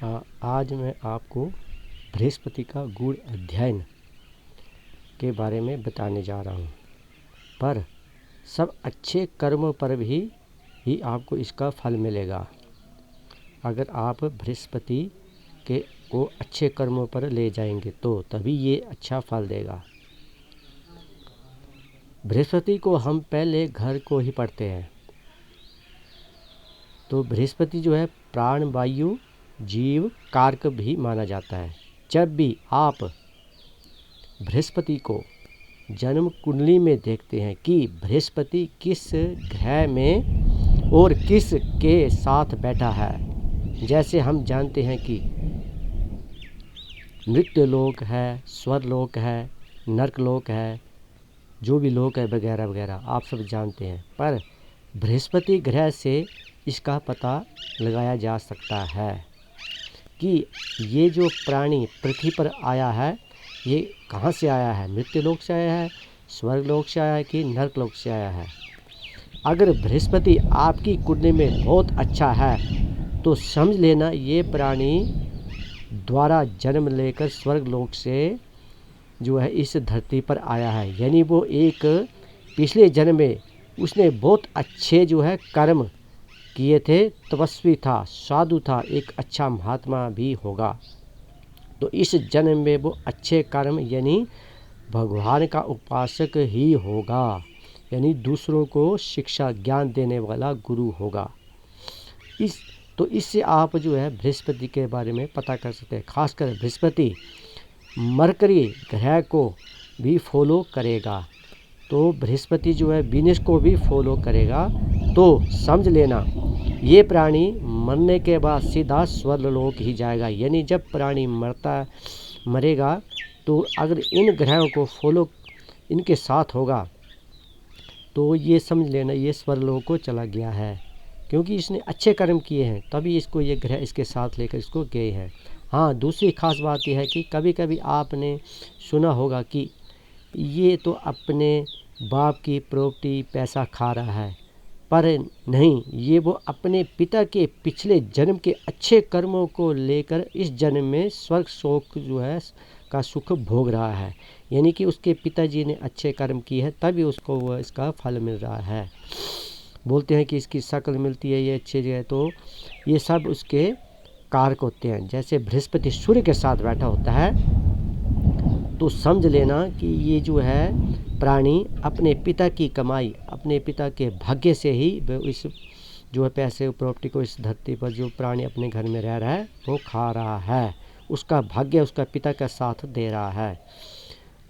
आज मैं आपको बृहस्पति का गूढ़ अध्ययन के बारे में बताने जा रहा हूँ। पर सब अच्छे कर्मों पर भी ही आपको इसका फल मिलेगा। अगर आप बृहस्पति को अच्छे कर्मों पर ले जाएंगे तो तभी ये अच्छा फल देगा। बृहस्पति को हम पहले घर को ही पढ़ते हैं। तो बृहस्पति जो है प्राण वायु जीव कारक भी माना जाता है। जब भी आप बृहस्पति को जन्म कुंडली में देखते हैं कि बृहस्पति किस ग्रह में और किस के साथ बैठा है, जैसे हम जानते हैं कि मृत्युलोक है, स्वर्लोक है, नरकलोक है, जो भी लोक है वगैरह वगैरह आप सब जानते हैं। पर बृहस्पति ग्रह से इसका पता लगाया जा सकता है कि ये जो प्राणी पृथ्वी पर आया है ये कहाँ से आया है, मृत्युलोक से आया है, स्वर्गलोक से आया है कि नरकलोक से आया है। अगर बृहस्पति आपकी कुंडली में बहुत अच्छा है तो समझ लेना ये प्राणी द्वारा जन्म लेकर स्वर्गलोक से जो है इस धरती पर आया है। यानी वो एक पिछले जन्म में उसने बहुत अच्छे जो है कर्म किए थे, तपस्वी था, साधु था, एक अच्छा महात्मा भी होगा। तो इस जन्म में वो अच्छे कर्म यानी भगवान का उपासक ही होगा, यानी दूसरों को शिक्षा ज्ञान देने वाला गुरु होगा। इससे आप जो है बृहस्पति के बारे में पता कर सकते हैं। खासकर बृहस्पति मरकरी ग्रह को भी फॉलो करेगा, तो बृहस्पति जो है वीनस को भी फॉलो करेगा। तो समझ लेना ये प्राणी मरने के बाद सीधा स्वर्गलोक ही जाएगा। यानी जब प्राणी मरेगा तो अगर इन ग्रहों को फॉलो इनके साथ होगा तो ये समझ लेना ये स्वर्गलोक को चला गया है, क्योंकि इसने अच्छे कर्म किए हैं तभी इसको ये ग्रह इसके साथ लेकर इसको गए हैं। हाँ, दूसरी खास बात यह है कि कभी कभी आपने सुना होगा कि ये तो अपने बाप की प्रॉपर्टी पैसा खा रहा है, पर नहीं, ये वो अपने पिता के पिछले जन्म के अच्छे कर्मों को लेकर इस जन्म में स्वर्ग सुख जो है का सुख भोग रहा है। यानी कि उसके पिताजी ने अच्छे कर्म किए हैं तभी उसको वो इसका फल मिल रहा है। बोलते हैं कि इसकी शक्ल मिलती है ये अच्छे जो है, तो ये सब उसके कारक होते हैं। जैसे बृहस्पति सूर्य के साथ बैठा होता है तो समझ लेना कि ये जो है प्राणी अपने पिता की कमाई, अपने पिता के भाग्य से ही इस जो है पैसे प्रॉपर्टी को इस धरती पर जो प्राणी अपने घर में रह रहा है वो खा रहा है। उसका भाग्य उसका पिता का साथ दे रहा है।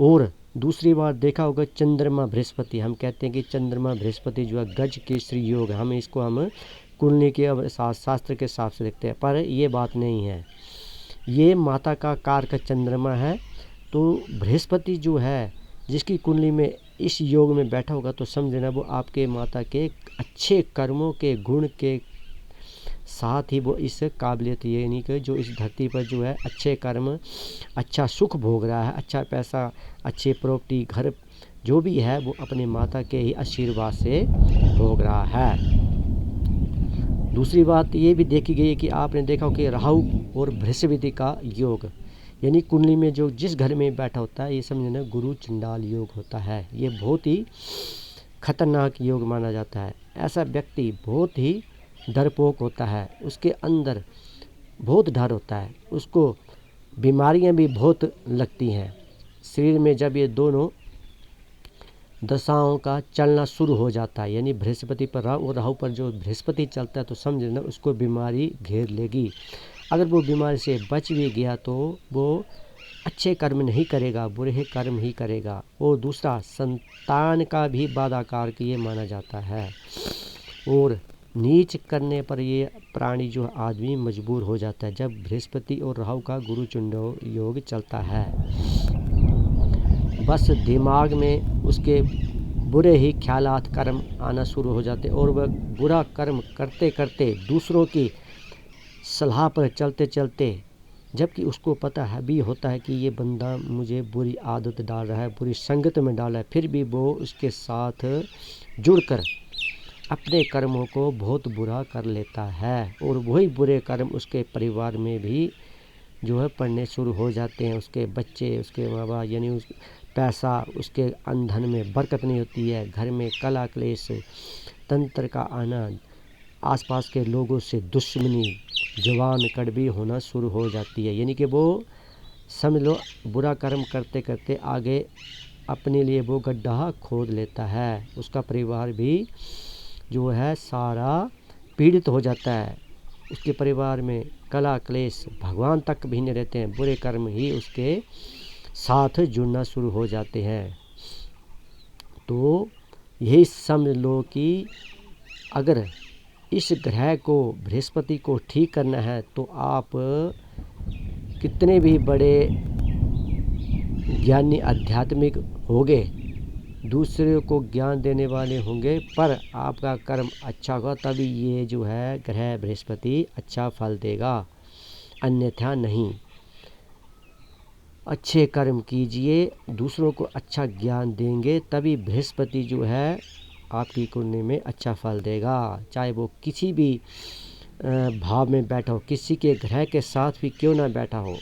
और दूसरी बार देखा होगा चंद्रमा बृहस्पति, हम कहते हैं कि चंद्रमा बृहस्पति जो है गज केसरी योग, हम कुंडली के शास्त्र के हिसाब से देखते हैं, पर ये बात नहीं है। ये माता का कारक चंद्रमा है। तो बृहस्पति जो है जिसकी कुंडली में इस योग में बैठा होगा तो समझ लेना वो आपके माता के अच्छे कर्मों के गुण के साथ ही वो इस काबिलियत यानी कि जो इस धरती पर जो है अच्छे कर्म अच्छा सुख भोग रहा है, अच्छा पैसा, अच्छे प्रॉपर्टी, घर जो भी है वो अपने माता के ही आशीर्वाद से भोग रहा है। दूसरी बात ये भी देखी गई है कि आपने देखा हो कि राहु और बृहस्पति का योग, यानी कुंडली में जो जिस घर में बैठा होता है ये समझना गुरु चंडाल योग होता है। ये बहुत ही खतरनाक योग माना जाता है। ऐसा व्यक्ति बहुत ही डरपोक होता है, उसके अंदर बहुत डर होता है, उसको बीमारियां भी बहुत लगती हैं शरीर में। जब ये दोनों दशाओं का चलना शुरू हो जाता है, यानी बृहस्पति पर राहु और राहु पर जो बृहस्पति चलता है तो समझ लेना उसको बीमारी घेर लेगी। अगर वो बीमारी से बच भी गया तो वो अच्छे कर्म नहीं करेगा, बुरे कर्म ही करेगा। और दूसरा संतान का भी बाधाकार ये माना जाता है। और नीच करने पर ये प्राणी जो आदमी मजबूर हो जाता है जब बृहस्पति और राहु का गुरु चंडाल योग चलता है। बस दिमाग में उसके बुरे ही ख्यालात कर्म आना शुरू हो जाते और वह बुरा कर्म करते करते दूसरों की सलाह पर चलते चलते, जबकि उसको पता है भी होता है कि ये बंदा मुझे बुरी आदत डाल रहा है, बुरी संगत में डाल रहा है, फिर भी वो उसके साथ जुड़कर अपने कर्मों को बहुत बुरा कर लेता है और वही बुरे कर्म उसके परिवार में भी जो है पड़ने शुरू हो जाते हैं। उसके बच्चे, उसके माँ बाप, यानी उस पैसा, उसके अंधन में बरकत नहीं होती है, घर में कला क्लेश, तंत्र का आना, आसपास के लोगों से दुश्मनी, जवान कड़वी होना शुरू हो जाती है। यानी कि वो समझ लो बुरा कर्म करते करते आगे अपने लिए वो गड्ढा खोद लेता है। उसका परिवार भी जो है सारा पीड़ित हो जाता है। उसके परिवार में कला क्लेश, भगवान तक भी नहीं रहते हैं, बुरे कर्म ही उसके साथ जुड़ना शुरू हो जाते हैं। तो यही समझ लो कि अगर इस ग्रह को, बृहस्पति को ठीक करना है तो आप कितने भी बड़े ज्ञानी आध्यात्मिक होंगे, दूसरे को ज्ञान देने वाले होंगे, पर आपका कर्म अच्छा होगा तभी ये जो है ग्रह बृहस्पति अच्छा फल देगा, अन्यथा नहीं। अच्छे कर्म कीजिए, दूसरों को अच्छा ज्ञान देंगे तभी बृहस्पति जो है आपकी कुंडली में अच्छा फल देगा। चाहे वो किसी भी भाव में बैठा हो, किसी के ग्रह के साथ भी क्यों ना बैठा हो,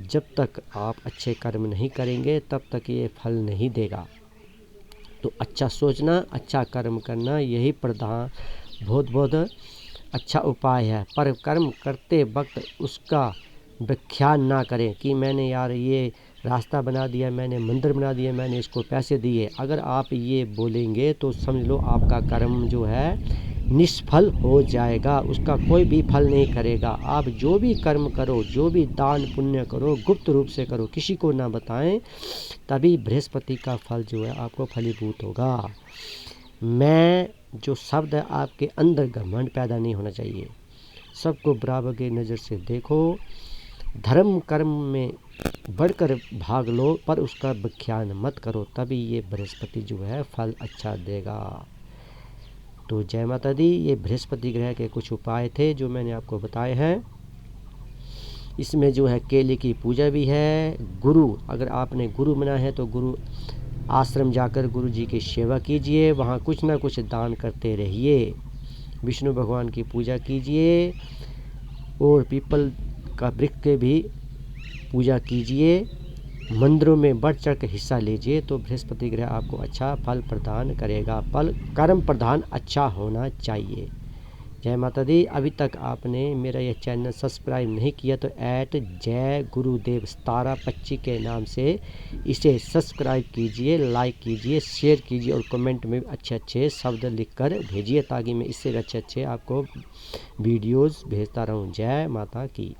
जब तक आप अच्छे कर्म नहीं करेंगे तब तक ये फल नहीं देगा। तो अच्छा सोचना, अच्छा कर्म करना, यही प्रधान बहुत अच्छा उपाय है। पर कर्म करते वक्त उसका व्याख्यान ना करें कि मैंने यार ये रास्ता बना दिया, मैंने मंदिर बना दिया, मैंने इसको पैसे दिए। अगर आप ये बोलेंगे तो समझ लो आपका कर्म जो है निष्फल हो जाएगा, उसका कोई भी फल नहीं करेगा। आप जो भी कर्म करो, जो भी दान पुण्य करो, गुप्त रूप से करो, किसी को ना बताएं, तभी बृहस्पति का फल जो है आपको फलीभूत होगा। मैं जो शब्द है, आपके अंदर घमंड पैदा नहीं होना चाहिए। सबको बराबर की नज़र से देखो, धर्म कर्म में बढ़कर भाग लो, पर उसका व्याख्यान मत करो, तभी ये बृहस्पति जो है फल अच्छा देगा। तो जय माता दी। ये बृहस्पति ग्रह के कुछ उपाय थे जो मैंने आपको बताए हैं। इसमें जो है केले की पूजा भी है। गुरु, अगर आपने गुरु बना है तो गुरु आश्रम जाकर गुरु जी की सेवा कीजिए, वहाँ कुछ ना कुछ दान करते रहिए। विष्णु भगवान की पूजा कीजिए और पीपल का वृक्ष के भी पूजा कीजिए। मंदिरों में बढ़ चढ़ कर हिस्सा लीजिए तो बृहस्पति ग्रह आपको अच्छा फल प्रदान करेगा। फल कर्म प्रधान अच्छा होना चाहिए। जय माता दी। अभी तक आपने मेरा यह चैनल सब्सक्राइब नहीं किया तो जय गुरुदेव तारा पच्ची के नाम से इसे सब्सक्राइब कीजिए, लाइक कीजिए, शेयर कीजिए और कमेंट में अच्छे अच्छे शब्द लिखकर भेजिए ताकि मैं इससे अच्छे अच्छे आपको वीडियोस भेजता रहूं। जय माता की।